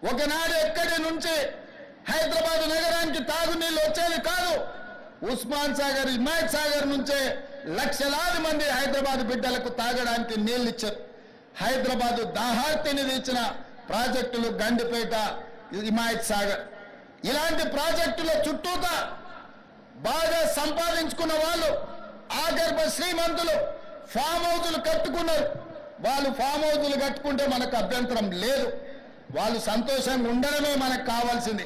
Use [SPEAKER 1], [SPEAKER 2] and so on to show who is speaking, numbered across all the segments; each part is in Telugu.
[SPEAKER 1] ఒకనాడు ఎక్కడి నుంచి హైదరాబాద్ నగరానికి తాగునీళ్ళు వచ్చేది కాదు. ఉస్మాన్ సాగర్, హిమాయత్ సాగర్ నుంచే లక్షలాది మంది హైదరాబాద్ బిడ్డలకు తాగడానికి నీళ్లు ఇచ్చారు. హైదరాబాద్ దాహార్తిని తీర్చిన ప్రాజెక్టులు గండిపేట, హిమాయత్ సాగర్. ఇలాంటి ప్రాజెక్టుల చుట్టూతా బాగా సంపాదించుకున్న వాళ్ళు, ఆగర్భ శ్రీమంతులు ఫామ్ హౌజులు కట్టుకున్నారు. వాళ్ళు ఫామ్ హౌజులు కట్టుకుంటే మనకు అభ్యంతరం లేదు, వాళ్ళు సంతోషంగా ఉండడమే మనకు కావాల్సింది.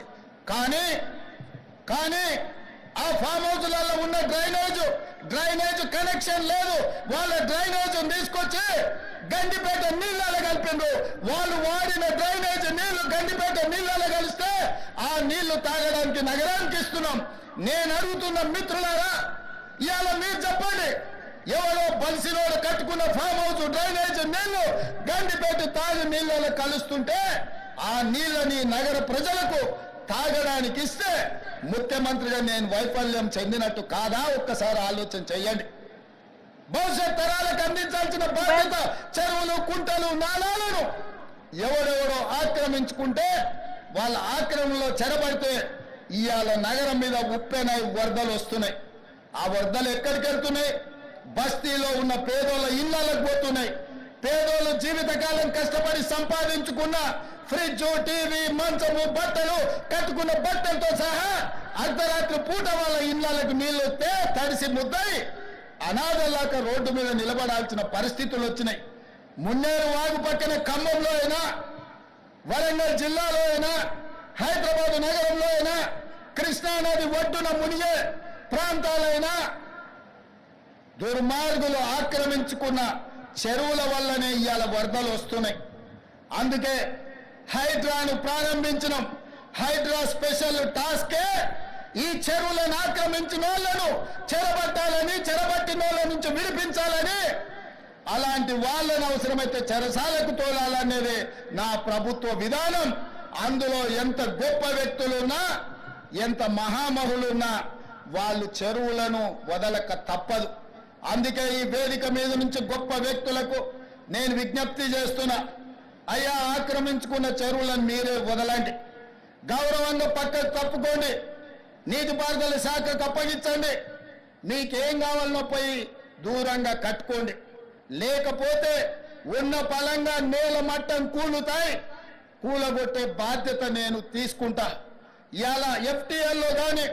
[SPEAKER 1] కానీ ఆ ఫామ్ హౌజులలో ఉన్న డ్రైనేజ్ కనెక్షన్ లేదు. వాళ్ళ డ్రైనేజ్ తీసుకొచ్చి గండిపేట నీళ్ళలో కలిపిండ్రు. వాళ్ళు వాడిన డ్రైనేజ్ నీళ్లు గండిపేట నీళ్ళలో కలిస్తే ఆ నీళ్లు తాగడానికి నగరానికి ఇస్తున్నాం. నేను అడుగుతున్న మిత్రులారా, ఇవాళ మీరు చెప్పండి, ఎవరో బలిసినోడు కట్టుకున్న ఫామ్ హౌస్ డ్రైనేజ్ నీళ్లు గండిపేట తాగి నీళ్ళలో కలుస్తుంటే ఆ నీళ్ళని నగర ప్రజలకు తాగడానికి ఇస్తే ముఖ్యమంత్రిగా నేను వైఫల్యం చెందినట్టు కాదా? ఒక్కసారి ఆలోచన చెయ్యండి. భవిష్యత్ తరాలకు అందించాల్సిన బాధ్యత చెరువులు, కుంటలు, నాలాలను ఎవరెవరో ఆక్రమించుకుంటే వాళ్ళ ఆక్రమణలో చెరబడితే ఇవాళ నగరం మీద ఉప్పెనై వరదలు వస్తున్నాయి. ఆ వరదలు ఎక్కడికి వెళ్తున్నాయి? బస్తీలో ఉన్న పేదోళ్ళ ఇళ్లకు పోతున్నాయి. పేదోళ్ళు జీవితకాలం కష్టపడి సంపాదించుకున్న ఫ్రిడ్జ్, టీవీ, మంచము, బట్టలు, కట్టుకున్న బట్టలతో సహా అర్ధరాత్రి పూట వాళ్ళ ఇళ్లకు నీళ్లు వస్తే తడిసి ముద్దయి అనాథలాక రోడ్డు మీద నిలబడాల్సిన పరిస్థితులు వచ్చినాయి. మున్నేరు వాగు పక్కన ఖమ్మంలో అయినా, వరంగల్ జిల్లాలో అయినా, హైదరాబాద్ నగరంలో అయినా, కృష్ణానది ఒడ్డున మునిగే ప్రాంతాలైనా దుర్మార్గులు ఆక్రమించుకున్న చెరువుల వల్లనే ఇవాళ వరదలు వస్తున్నాయి. అందుకే హైడ్రాను ప్రారంభించడం. హైడ్రా స్పెషల్ టాస్కే ఈ చెరువులను ఆక్రమించిన వాళ్ళను చెరబట్టాలని, చెరబట్టిన వాళ్ళ నుంచి విడిపించాలని, అలాంటి వాళ్ళని అవసరమైతే చెరసాలకు తోలాలనేది నా ప్రభుత్వ విధానం. అందులో ఎంత గొప్ప వ్యక్తులున్నా, ఎంత మహామహులున్నా వాళ్ళు చెరువులను వదలక తప్పదు. అందుకే ఈ వేదిక మీద నుంచి గొప్ప వ్యక్తులకు నేను విజ్ఞప్తి చేస్తున్నా, అయ్యా, ఆక్రమించుకున్న చెరువులను మీరే వదలండి, గౌరవంగా పక్కకు తప్పుకోండి, నీటిపారుదల శాఖకు అప్పగించండి, మీకేం కావాలనో పోయి దూరంగా కట్టుకోండి. లేకపోతే ఉన్న పలంగా నేల మట్టం కూలుతాయి, కూలగొట్టే బాధ్యత నేను తీసుకుంటా. ఇవాళ ఎఫ్టీఎల్లో కానీ,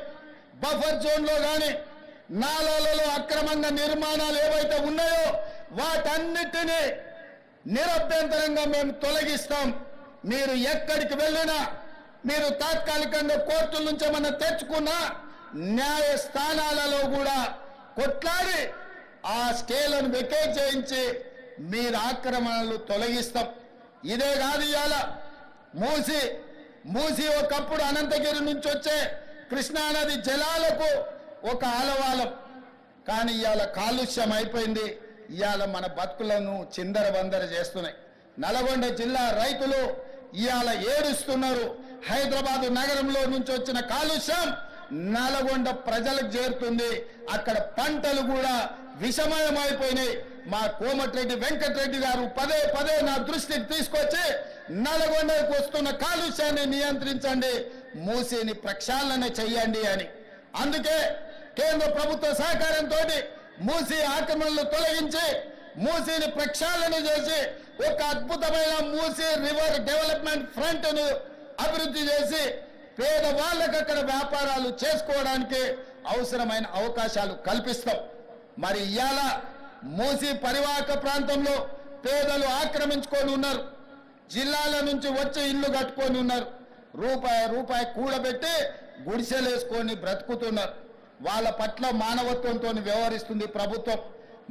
[SPEAKER 1] బఫర్ జోన్లో కానీ, నాలాలలో అక్రమంగా నిర్మాణాలు ఏవైతే ఉన్నాయో వాటన్నిటినీ నిరభ్యంతరంగా మేము తొలగిస్తాం. మీరు ఎక్కడికి వెళ్ళినా, మీరు తాత్కాలికంగా కోర్టుల నుంచి ఏమన్నా తెచ్చుకున్నా న్యాయస్థానాలలో కూడా కొట్లాడి ఆ స్కేలను వెకేట్ చేయించి మీరు ఆక్రమణలు తొలగిస్తాం. ఇదే కాదు, ఇవాళ మూసి ఒకప్పుడు అనంతగిరి నుంచి వచ్చే కృష్ణానది జలాలకు ఒక ఆలవాలం. కానీ ఇవాళ కాలుష్యం అయిపోయింది. ఇవాళ మన బతుకులను చిందరవందర చేస్తున్నాయి. నల్గొండ జిల్లా రైతులు ఇవాళ ఏడుస్తున్నారు. హైదరాబాద్ నగరంలో నుంచి వచ్చిన కాలుష్యం నల్గొండ ప్రజలకు చేరుతుంది. అక్కడ పంటలు కూడా విషమయమైపోయినాయి. మా కోమటిరెడ్డి వెంకటరెడ్డి గారు పదే పదే నా దృష్టికి తీసుకొచ్చి నల్గొండకు వస్తున్న కాలుష్యాన్ని నియంత్రించండి, మూసిని ప్రక్షాళన చెయ్యండి అని. అందుకే కేంద్ర ప్రభుత్వ సహకారంతో మూసి ఆక్రమణలు తొలగించి మూసిని ప్రక్షాళన చేసి ఒక అద్భుతమైన మూసి రివర్ డెవలప్మెంట్ ఫ్రంట్ ను అభివృద్ధి చేసి పేదవాళ్ళకు అక్కడ వ్యాపారాలు చేసుకోవడానికి అవసరమైన అవకాశాలు కల్పిస్తాం. మరి ఇవాళ మూసి పరివాహక ప్రాంతంలో పేదలు ఆక్రమించుకొని ఉన్నారు. జిల్లాల నుంచి వచ్చి ఇల్లు కట్టుకొని ఉన్నారు. రూపాయి కూడబెట్టి గుడిసెలేసుకొని బ్రతుకుతున్నారు. వాళ్ళ పట్ల మానవత్వంతో వ్యవహరిస్తుంది ప్రభుత్వం.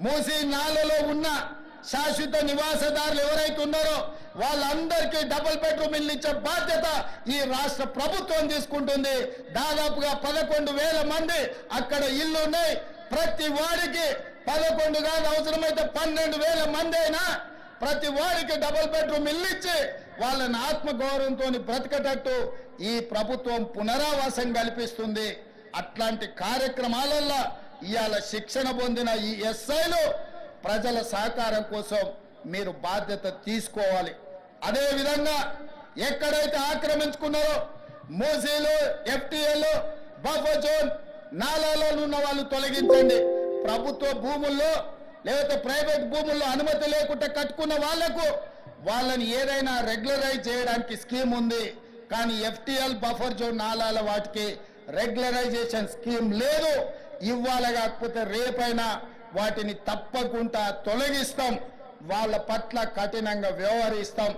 [SPEAKER 1] మూసి నాలలో ఉన్న శాశ్వత నివాసదారులు ఎవరైతే ఉన్నారో వాళ్ళందరికీ డబుల్ బెడ్రూమ్ ఇల్లు ఇచ్చే బాధ్యత ఈ రాష్ట్ర ప్రభుత్వం తీసుకుంటుంది. దాదాపుగా 11,000 మంది అక్కడ ఇల్లు ఉన్నాయి. ప్రతి వాడికి 11 కాదు, అవసరమైతే 12,000 మంది అయినా ప్రతి వాడికి డబుల్ బెడ్రూమ్ ఇల్లు ఇచ్చి వాళ్ళని ఆత్మగౌరవంతో బ్రతకటట్టు ఈ ప్రభుత్వం పునరావాసం కల్పిస్తుంది. అట్లాంటి కార్యక్రమాలలో ఇవాళ శిక్షణ పొందిన ఈ ఎస్ఐలు ప్రజల సహకారం కోసం మీరు బాధ్యత తీసుకోవాలి. అదేవిధంగా ఎక్కడైతే ఆక్రమించుకున్నారో మూసీలు, ఎఫ్టీఏలు, బఫర్ జోన్, నాలాలో ఉన్న వాళ్ళు తొలగించండి. ప్రభుత్వ భూముల్లో లేకపోతే ప్రైవేట్ భూముల్లో అనుమతి లేకుండా కట్టుకున్న వాళ్లకు వాళ్ళని ఏదైనా రెగ్యులరైజ్ చేయడానికి స్కీమ్ ఉంది. కానీ ఎఫ్టీఎల్, బఫర్ జోన్, నాలాల వాటికి రెగ్యులరైజేషన్ స్కీమ్ లేదు. ఇవ్వాలి కాకపోతే రేపైనా వాటిని తప్పకుండా తొలగిస్తాం. వాళ్ళ పట్ల కఠినంగా వ్యవహరిస్తాం.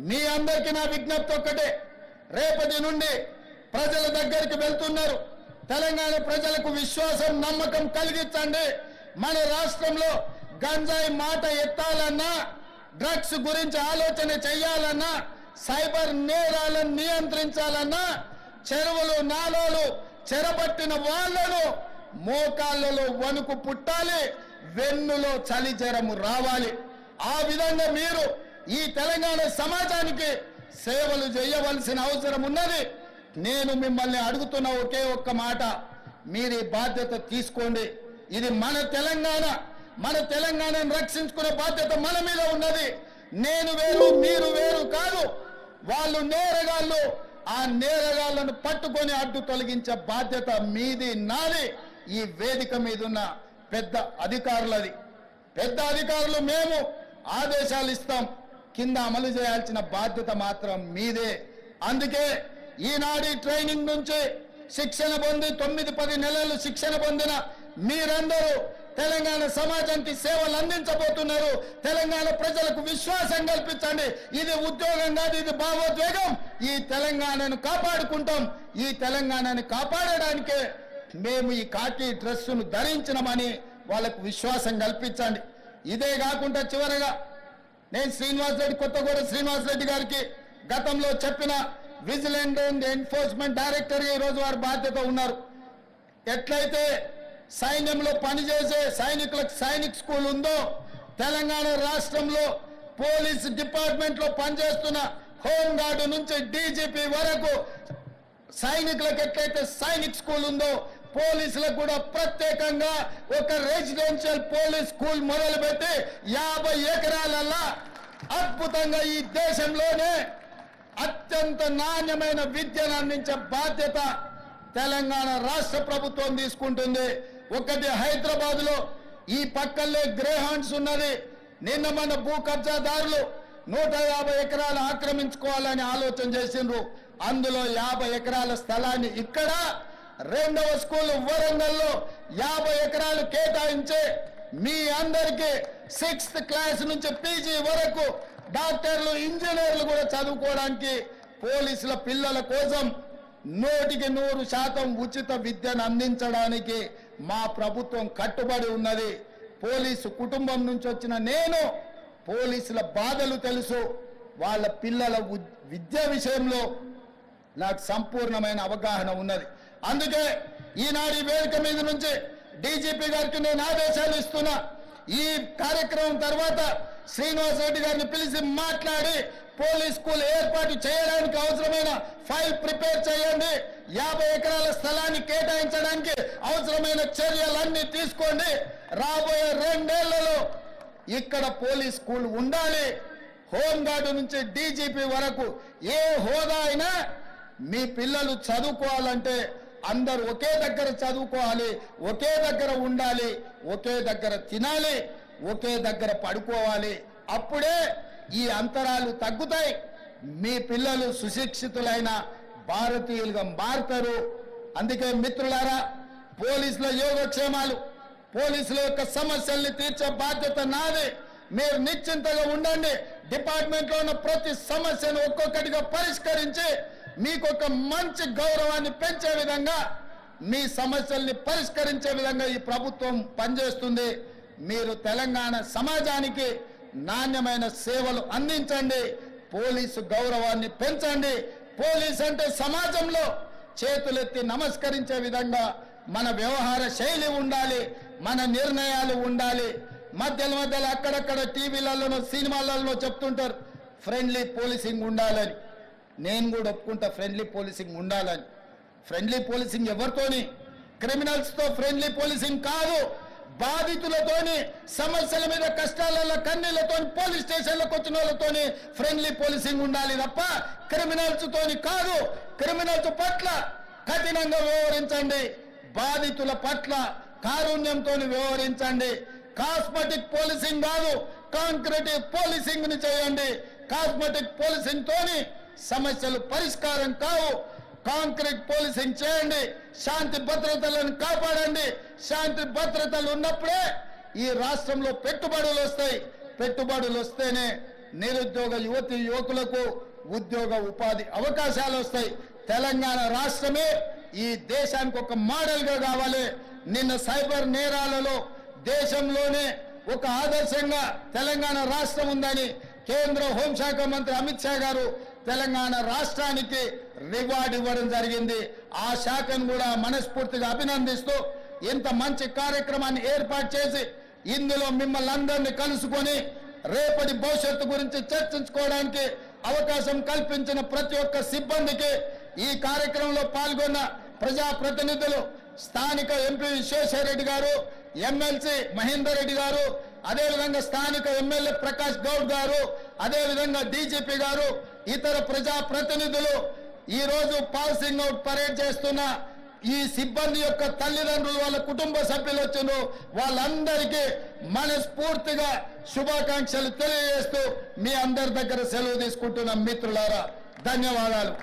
[SPEAKER 1] మీ అందరికీ నా విజ్ఞప్తి ఒక్కటే, రేపటి నుండి ప్రజల దగ్గరికి వెళ్తున్నారు. తెలంగాణ ప్రజలకు విశ్వాసం, నమ్మకం కలిగించండి. మన రాష్ట్రంలో గంజాయి మాట ఎత్తాలన్నా, డ్రగ్స్ గురించి ఆలోచన చేయాలన్నా, సైబర్ నేరాలను నియంత్రించాలన్నా, చెరువులు, నాలాలు చెరబట్టిన వాళ్లను మోకాళ్ళలో వణుకు పుట్టాలి, వెన్నులో చలి జ్వరము రావాలి. ఆ విధంగా మీరు ఈ తెలంగాణ సమాజానికి సేవలు చేయవలసిన అవసరం ఉన్నది. నేను మిమ్మల్ని అడుగుతున్న ఒకే ఒక్క మాట, మీరు ఈ బాధ్యత తీసుకోండి. ఇది మన తెలంగాణ, మన తెలంగాణను రక్షించుకునే బాధ్యత మన మీద ఉన్నది. నేను వేరు, మీరు వేరు కాదు. వాళ్ళు నేరగాళ్ళు, ఆ నేరగాళ్లను పట్టుకొని అడ్డు తొలగించే బాధ్యత మీది, నాది. ఈ వేదిక మీద ఉన్న పెద్ద అధికారులది. పెద్ద అధికారులు మేము ఆదేశాలు ఇస్తాం, కింద అమలు చేయాల్సిన బాధ్యత మాత్రం మీదే. అందుకే ఈనాడు ట్రైనింగ్ నుంచి శిక్షణ పొంది 9-10 నెలలు శిక్షణ పొందిన మీరందరూ తెలంగాణ సమాజానికి సేవలు అందించబోతున్నారు. తెలంగాణ ప్రజలకు విశ్వాసం కల్పించండి. ఇది ఉద్యోగం కాదు, ఇది భావోద్వేగం. ఈ తెలంగాణను కాపాడుకుంటాం. ఈ తెలంగాణను కాపాడడానికే మేము ఈ కాకి డ్రెస్సును ధరించినమని వాళ్ళకు విశ్వాసం కల్పించండి. ఇదే కాకుండా చివరగా నేను శ్రీనివాసరెడ్డి, కొత్తగూడ శ్రీనివాసరెడ్డి గారికి గతంలో చెప్పిన విజిలెంట్ అండ్ ఎన్ఫోర్స్మెంట్ డైరెక్టర్ ఈరోజు వారి బాధ్యత ఉన్నారు. ఎట్లయితే సైన్యంలో పనిచేసే సైనికులకు సైనిక్ స్కూల్ ఉందో, తెలంగాణ రాష్ట్రంలో పోలీస్ డిపార్ట్మెంట్ లో పనిచేస్తున్న హోంగార్డు నుంచి డీజీపీ వరకు సైనికులకు ఎట్లయితే సైనిక్ స్కూల్ ఉందో, పోలీసులకు కూడా ప్రత్యేకంగా ఒక రెసిడెన్షియల్ పోలీస్ స్కూల్ మొదలుపెట్టి 50 ఎకరాలల్లా అద్భుతంగా ఈ దేశంలోనే అత్యంత నాణ్యమైన విద్యను అందించే బాధ్యత తెలంగాణ రాష్ట్ర ప్రభుత్వం తీసుకుంటుంది. ఒకటి హైదరాబాద్ లో ఈ పక్కనే గ్రేహాండ్స్ ఉన్నది. నిన్న మన భూ కబ్జాదారులు 150 ఎకరాలు ఆక్రమించుకోవాలని ఆలోచన చేసిండ్రు. అందులో 50 ఎకరాల స్థలాన్ని ఇక్కడ, రెండవ స్కూల్ వరంగల్లో 50 ఎకరాలు కేటాయించి మీ అందరికీ 6th క్లాస్ నుంచి పీజీ వరకు డాక్టర్లు, ఇంజనీర్లు కూడా చదువుకోవడానికి పోలీసుల పిల్లల కోసం 100% ఉచిత విద్యను అందించడానికి మా ప్రభుత్వం కట్టుబడి ఉన్నది. పోలీసు కుటుంబం నుంచి వచ్చిన నేను పోలీసుల బాధలు తెలుసు. వాళ్ళ పిల్లల విద్య విషయంలో నాకు సంపూర్ణమైన అవగాహన ఉన్నది. అందుకే ఈనాడు ఈ వేదిక మీద నుంచి డీజీపీ గారికి నేను ఆదేశాలు ఇస్తున్నా. ఈ కార్యక్రమం తర్వాత శ్రీనివాసరెడ్డి గారిని పిలిచి మాట్లాడి పోలీస్ స్కూల్ ఏర్పాటు చేయడానికి అవసరమైన ఫైల్ ప్రిపేర్ చేయండి. 50 ఎకరాల స్థలాన్ని కేటాయించడానికి అవసరమైన చర్యలన్నీ తీసుకోండి. రాబోయే 2 ఏళ్లలో ఇక్కడ పోలీస్ స్కూల్ ఉండాలి. హోంగార్డు నుంచి డీజీపీ వరకు ఏ హోదా అయినా మీ పిల్లలు చదువుకోవాలంటే అందరూ ఒకే దగ్గర చదువుకోవాలి, ఒకే దగ్గర ఉండాలి, ఒకే దగ్గర తినాలి, ఒకే దగ్గర పడుకోవాలి. అప్పుడే ఈ అంతరాలు తగ్గుతాయి. మీ పిల్లలు సుశిక్షితులైన భారతీయులుగా మారుతారు. అందుకే మిత్రులారా, పోలీసుల యోగక్షేమాలు, పోలీసుల యొక్క సమస్యల్ని తీర్చే బాధ్యత నాది. మీరు నిశ్చింతగా ఉండండి. డిపార్ట్మెంట్లో ఉన్న ప్రతి సమస్యను ఒక్కొక్కటిగా పరిష్కరించి మీకు ఒక మంచి గౌరవాన్ని పెంచే విధంగా, మీ సమస్యల్ని పరిష్కరించే విధంగా ఈ ప్రభుత్వం పనిచేస్తుంది. మీరు తెలంగాణ సమాజానికి నాణ్యమైన సేవలు అందించండి. పోలీసు గౌరవాన్ని పెంచండి. పోలీస్ అంటే సమాజంలో చేతులెత్తి నమస్కరించే విధంగా మన వ్యవహార శైలి ఉండాలి, మన నిర్ణయాలు ఉండాలి. మధ్యలో అక్కడక్కడ టీవీలలో, సినిమాలలో చెప్తుంటారు ఫ్రెండ్లీ పోలీసింగ్ ఉండాలని. నేను కూడా ఒప్పుకుంటా ఫ్రెండ్లీ పోలీసింగ్ ఉండాలని. ఫ్రెండ్లీ పోలీసింగ్ ఎవరితోని? క్రిమినల్స్తో ఫ్రెండ్లీ పోలీసింగ్ కాదు. బాధితులతోని సమస్యల మీద కష్టాలలో కన్నీళ్లతో పోలీస్ స్టేషన్లకు వచ్చిన వాళ్ళతోని ఫ్రెండ్లీ పోలీసింగ్ ఉండాలి తప్ప క్రిమినల్స్ తోని కాదు. క్రిమినల్స్ పట్ల కఠినంగా వ్యవహరించండి, బాధితుల పట్ల కారుణ్యంతో వ్యవహరించండి. కాస్మెటిక్ పోలీసింగ్ కాదు, కాంక్రీట్ పోలీసింగ్ ని చేయండి. కాస్మెటిక్ పోలీసింగ్ తోని సమస్యలు పరిష్కారం కావు. కాంక్రీట్ పోలీసింగ్ చేయండి, శాంతి భద్రతలను కాపాడండి. శాంతి భద్రతలు ఉన్నప్పుడే ఈ రాష్ట్రంలో పెట్టుబడులు వస్తాయి. పెట్టుబడులు వస్తేనే నిరుద్యోగ యువతి యువకులకు ఉద్యోగ ఉపాధి అవకాశాలు వస్తాయి. తెలంగాణ రాష్ట్రమే ఈ దేశానికి ఒక మోడల్ గా కావాలి. నిన్న సైబర్ నేరాలలో దేశంలోనే ఒక ఆదర్శంగా తెలంగాణ రాష్ట్రం ఉందని కేంద్ర హోంశాఖ మంత్రి అమిత్ షా గారు తెలంగాణ రాష్ట్రానికి రివార్డు ఇవ్వడం జరిగింది. ఆ శాఖను కూడా మనస్ఫూర్తిగా అభినందిస్తూ ఇంత మంచి కార్యక్రమాన్ని ఏర్పాటు చేసి ఇందులో మిమ్మల్ని అందరినీ కలుసుకొని రేపటి భవిష్యత్తు గురించి చర్చించుకోవడానికి అవకాశం కల్పించిన ప్రతి ఒక్క సిబ్బందికి, ఈ కార్యక్రమంలో పాల్గొన్న ప్రజాప్రతినిధులు, స్థానిక ఎంపీ విశ్వేశ్వరరెడ్డి గారు, ఎమ్మెల్సీ మహేందర్ రెడ్డి గారు, అదేవిధంగా స్థానిక ఎమ్మెల్యే ప్రకాష్ గౌడ్ గారు, అదేవిధంగా డీజీపీ గారు, ఇతర ప్రజాప్రతినిధులు, ఈ రోజు పాసింగ్ అవుట్ పరేడ్ చేస్తున్న ఈ సిబ్బంది యొక్క తల్లిదండ్రులు, వాళ్ళ కుటుంబ సభ్యులు వచ్చిన వాళ్ళందరికీ మనస్ఫూర్తిగా శుభాకాంక్షలు తెలియజేస్తూ మీ అందరి దగ్గర సెలవు తీసుకుంటున్న మిత్రులారా, ధన్యవాదాలు.